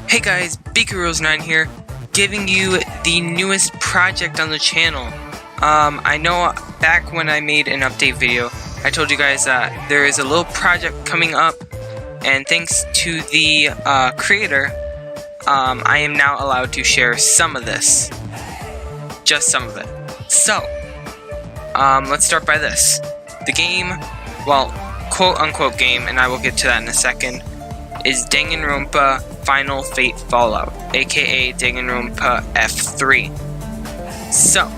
Hey guys, BigHeroes9 here, giving you the newest project on the channel. I know back when I made an update video, I told you guys that there is a little project coming up, and thanks to the creator, I am now allowed to share some of this. Just some of it. So, let's start by this. The game, well, quote-unquote game, and I will get to that in a second, is Danganronpa Final Fate Fallout, aka Danganronpa F3. So,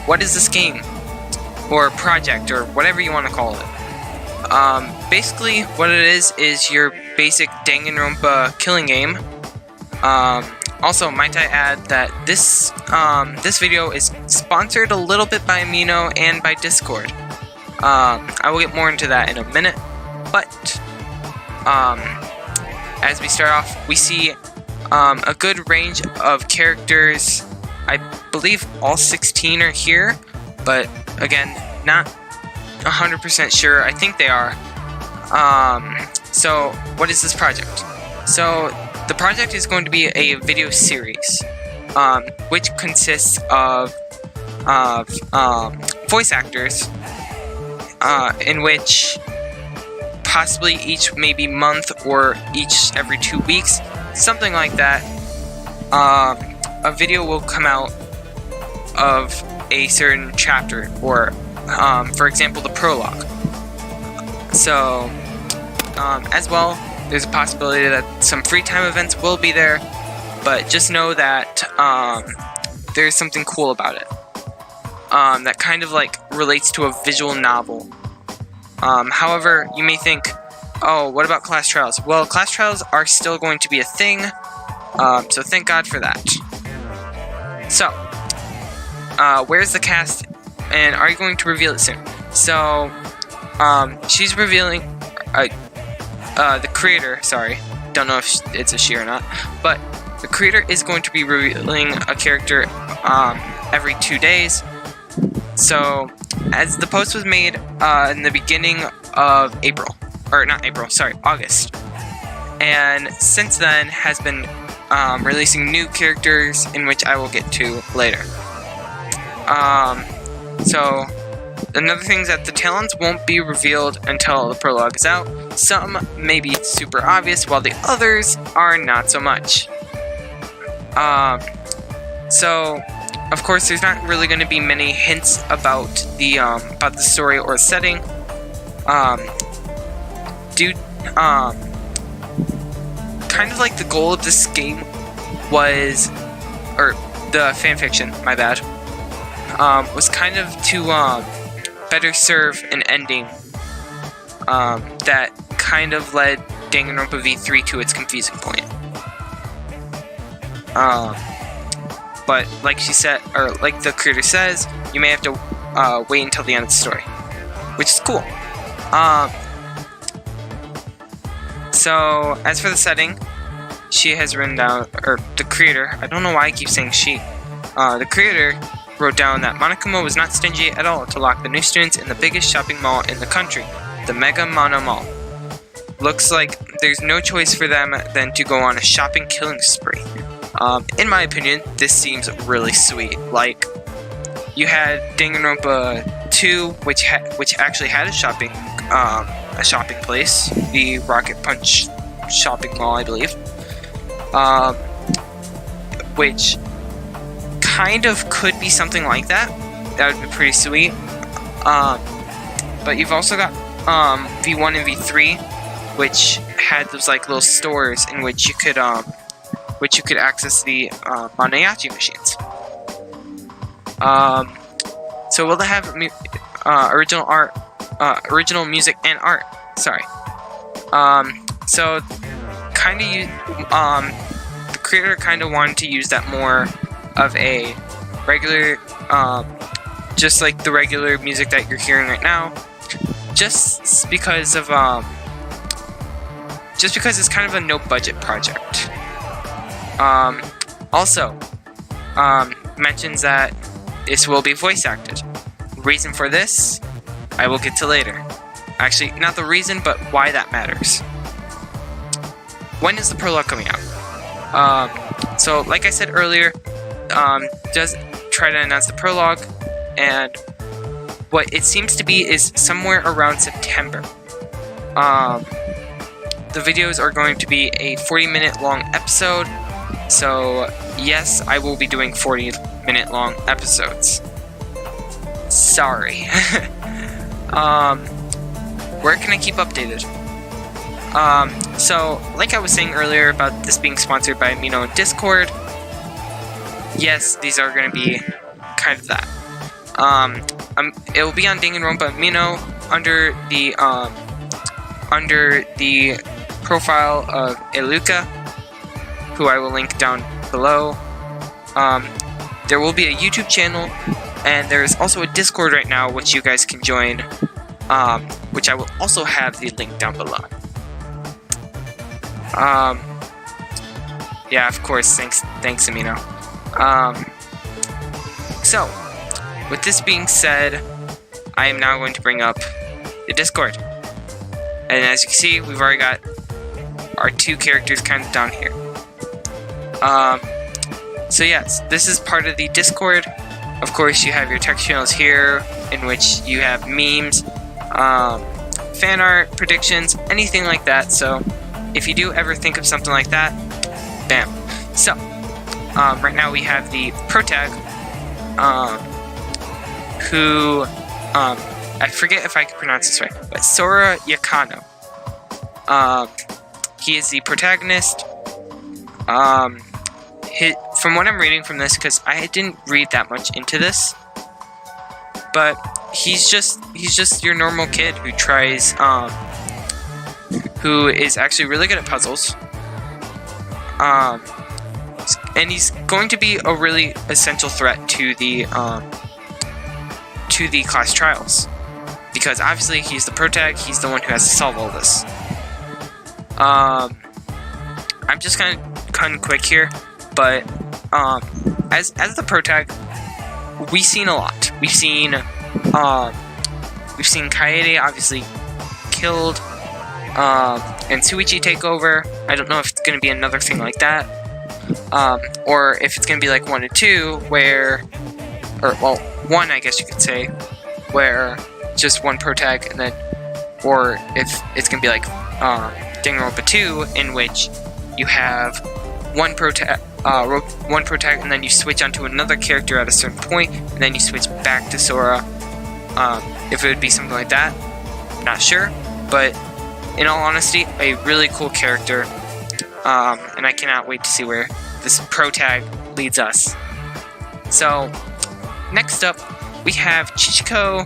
what is this game? Or project, or whatever you want to call it. Basically, what it is your basic Danganronpa killing game. Also, might I add that this video is sponsored a little bit by Amino and by Discord. I will get more into that in a minute, but as we start off, we see a good range of characters. I believe all 16 are here, but again, not 100% sure. I think they are. So, what is this project? So, the project is going to be a video series, which consists of voice actors, in which possibly each maybe month or each every 2 weeks, something like that, a video will come out of a certain chapter, or for example the prologue. So as well, there's a possibility that some free time events will be there, but just know that there's something cool about it that kind of like relates to a visual novel. However, you may think, oh, what about class trials? Well, class trials are still going to be a thing, so thank God for that. So, where's the cast, and are you going to reveal it soon? So, she's revealing, the creator, sorry, don't know if it's a she or not, but the creator is going to be revealing a character every 2 days. So, as the post was made in the beginning of April, or not April, sorry, August, and since then has been releasing new characters, in which I will get to later. So, another thing is that the talents won't be revealed until the prologue is out. Some may be super obvious, while the others are not so much. So, of course, there's not really going to be many hints about the story or setting. Kind of like the goal of this game was, or the fanfiction, my bad, was kind of to better serve an ending that kind of led Danganronpa V3 to its confusing point. But like she said, or like the creator says, you may have to wait until the end of the story, which is cool. So as for the setting, she has written down, or the creator, I don't know why I keep saying she, the creator wrote down that Monokuma was not stingy at all to lock the new students in the biggest shopping mall in the country, the Mega Mono Mall. Looks like there's no choice for them than to go on a shopping killing spree. In my opinion, this seems really sweet. Like, you had Danganronpa 2, which actually had a shopping place, the Rocket Punch shopping mall, I believe, which kind of could be something like that. That would be pretty sweet. But you've also got V1 and V3, which had those like little stores in which you could access the Monoyachi machines. So will they have original art, original music and art? Sorry. So kind of the creator kind of wanted to use that more of a regular, just like the regular music that you're hearing right now, just because it's kind of a no-budget project. Also, mentions that this will be voice acted. Reason for this, I will get to later. Actually, not the reason, but why that matters. when is the prologue coming out? So like I said earlier, does try to announce the prologue, and what it seems to be is somewhere around September. The videos are going to be a 40-minute long episode, so yes, I will be doing 40-minute long episodes. Sorry. Where can I keep updated? So, like I was saying earlier about this being sponsored by Amino and Discord, yes, these are going to be kind of that. It will be on Danganronpa Amino under the profile of Eluka, who I will link down below. There will be a YouTube channel, and there is also a Discord right now which you guys can join, which I will also have the link down below. Yeah, of course, thanks Amino. So, with this being said, I am now going to bring up the Discord. And as you can see, we've already got our two characters kind of down here. So yes, this is part of the Discord. Of course, you have your text channels here, in which you have memes, fan art, predictions, anything like that. So, if you do ever think of something like that, bam. So, right now we have the Protec, who, I forget if I can pronounce this right, but Sora Yakano. He is the protagonist. From what I'm reading from this, because I didn't read that much into this, but he's just your normal kid who tries, who is actually really good at puzzles. And he's going to be a really essential threat to the class trials, because obviously he's the Protec, he's the one who has to solve all this. I'm just kind of quick here, but as the Protec, we've seen a lot. We've seen Kaede obviously killed, and Suichi take over. I don't know if it's going to be another thing like that, or if it's going to be like 1 and 2, where, or well, 1 I guess you could say, where just one Protec, and then, or if it's going to be like Danganronpa 2, in which you have one Protec, and then you switch onto another character at a certain point, and then you switch back to Sora. If it would be something like that, not sure, but in all honesty, a really cool character, and I cannot wait to see where this Protec leads us. So, next up, we have Chico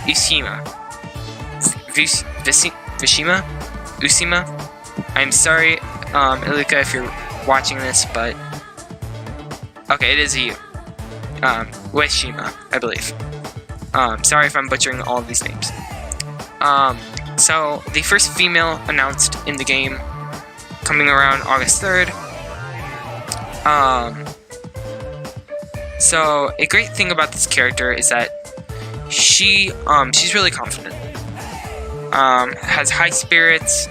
Usima. I'm sorry, Iluka, if you're watching this, but okay, it is you. Ueshima, I believe. Sorry if I'm butchering all of these names. So the first female announced in the game, coming around August 3rd. So a great thing about this character is that she's really confident. Has high spirits.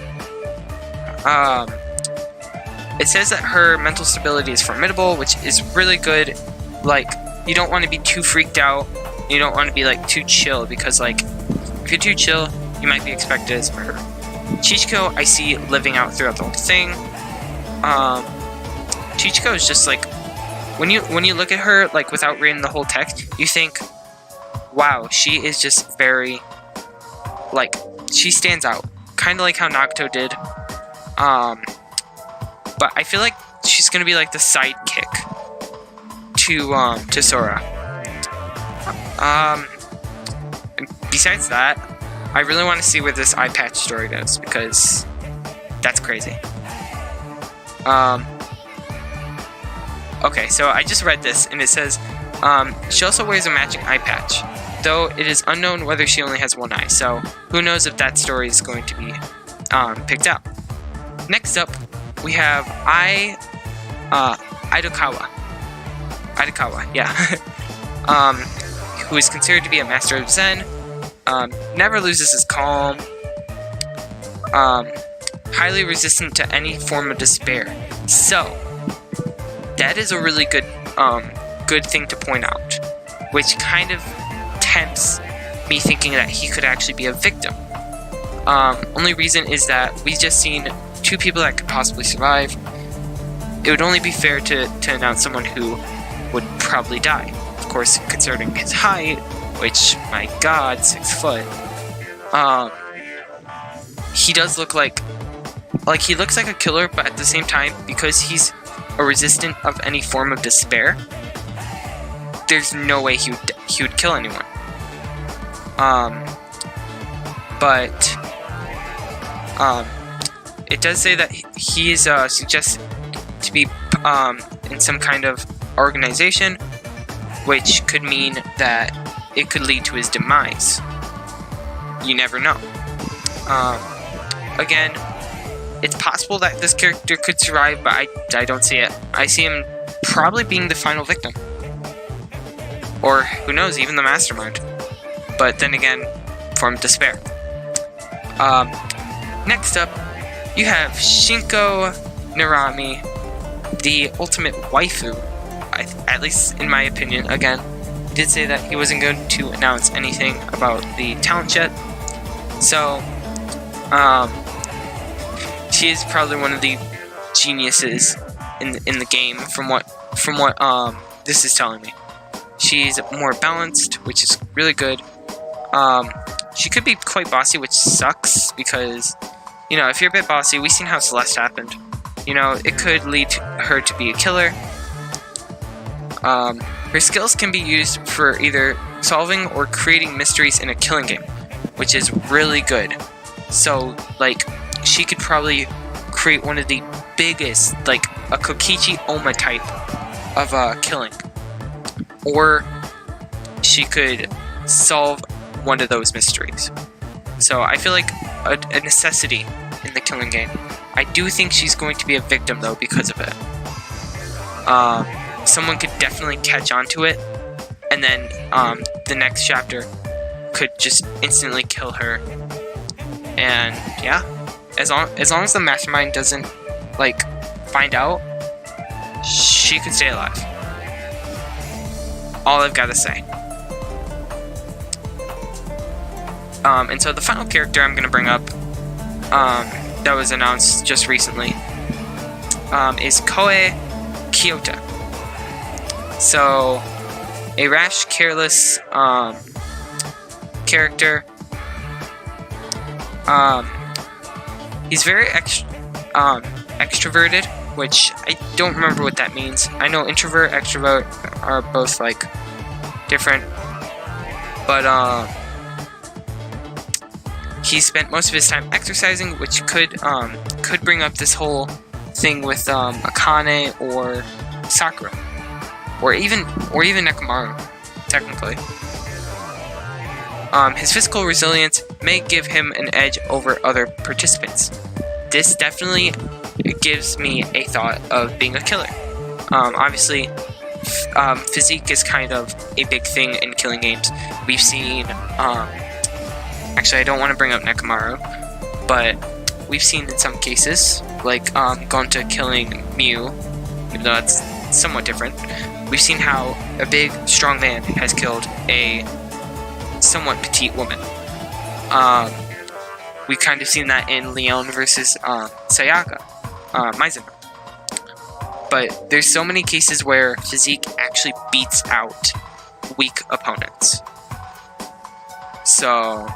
It says that her mental stability is formidable, which is really good. Like, you don't want to be too freaked out. You don't want to be, like, too chill, because, like, if you're too chill, you might be expected as murder. Chichiko, I see living out throughout the whole thing. Chichiko is just, like, when you look at her, like, without reading the whole text, you think, wow, she is just very, like, she stands out. Kind of like how Nagato did. But I feel like she's gonna be like the sidekick to Sora. Besides that, I really want to see where this eye patch story goes, because that's crazy. Okay, so I just read this, and it says, she also wears a matching eye patch, though it is unknown whether she only has one eye, so who knows if that story is going to be picked out. Next up, we have Kawa, yeah. Who is considered to be a master of Zen, never loses his calm, highly resistant to any form of despair. So that is a really good thing to point out, which kind of tempts me thinking that he could actually be a victim. Only reason is that we've just seen 2 people that could possibly survive. It would only be fair to announce someone who would probably die. Of course, considering his height, which, my god, 6 foot. He does look like he looks like a killer, but at the same time, because he's a resistant of any form of despair, there's no way he would kill anyone. But it does say that he is suggested to be in some kind of organization, which could mean that it could lead to his demise. You never know. Again, it's possible that this character could survive, but I don't see it. I see him probably being the final victim. Or, who knows, even the mastermind. But then again, from despair. Next up, you have Chico Noorani, the ultimate waifu, at least in my opinion. Again, he did say that he wasn't going to announce anything about the talent yet. So, she is probably one of the geniuses in the game, from what this is telling me. She's more balanced, which is really good. She could be quite bossy, which sucks, because, you know, if you're a bit bossy, we've seen how Celeste happened. You know, it could lead her to be a killer. Her skills can be used for either solving or creating mysteries in a killing game, which is really good. So, like, she could probably create one of the biggest, like, a Kokichi Oma type of killing. Or she could solve one of those mysteries. So I feel like a necessity in the killing game. I do think she's going to be a victim, though, because of it. Someone could definitely catch on to it, and then the next chapter could just instantly kill her. And yeah, as long as the mastermind doesn't, like, find out, she could stay alive. All I've got to say. And so the final character I'm going to bring up, that was announced just recently, is Koa Keota. So, a rash, careless character. He's very extroverted, which I don't remember what that means. I know introvert, extrovert are both, like, different, but he spent most of his time exercising, which could bring up this whole thing with Akane or Sakura, or even Nekomaru, technically. His physical resilience may give him an edge over other participants. This definitely gives me a thought of being a killer. Obviously, physique is kind of a big thing in killing games. We've seen, actually I don't want to bring up Nekomaru, but we've seen in some cases, like going to killing Mew, even though that's somewhat different, we've seen how a big, strong man has killed a somewhat petite woman. We've kind of seen that in Leon versus Sayaka, Mizuna. But there's so many cases where physique actually beats out weak opponents. So,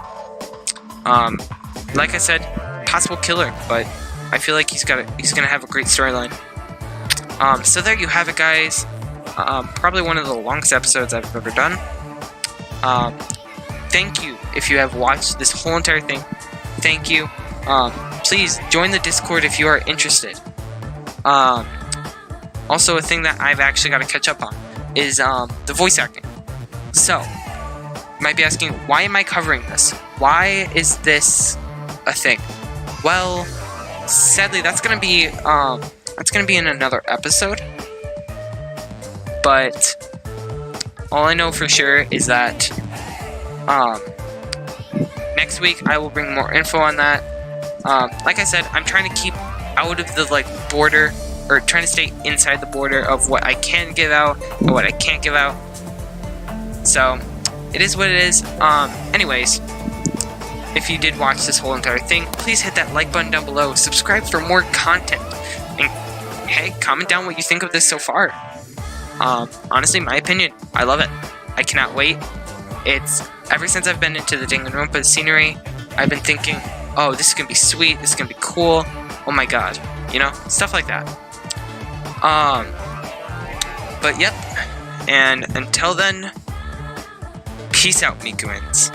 like I said, possible killer, but I feel like he's gonna have a great storyline. So there you have it, guys. Probably one of the longest episodes I've ever done. Thank you if you have watched this whole entire thing. Thank you. Please join the Discord if you are interested. Also, a thing that I've actually got to catch up on is the voice acting. So, you might be asking, why am I covering this? Why is this a thing? Well, sadly, that's gonna be in another episode. But all I know for sure is that next week I will bring more info on that. Like I said, I'm trying to keep out of the like border, or trying to stay inside the border of what I can give out and what I can't give out. So it is what it is. Anyways, if you did watch this whole entire thing, please hit that like button down below, subscribe for more content, and hey, comment down what you think of this so far. Honestly, my opinion, I love it. I cannot wait. It's ever since I've been into the Danganronpa scenery, I've been thinking, oh, this is gonna be sweet, this is gonna be cool, oh my god, you know, stuff like that. But yep, and until then, peace out, Mikuins.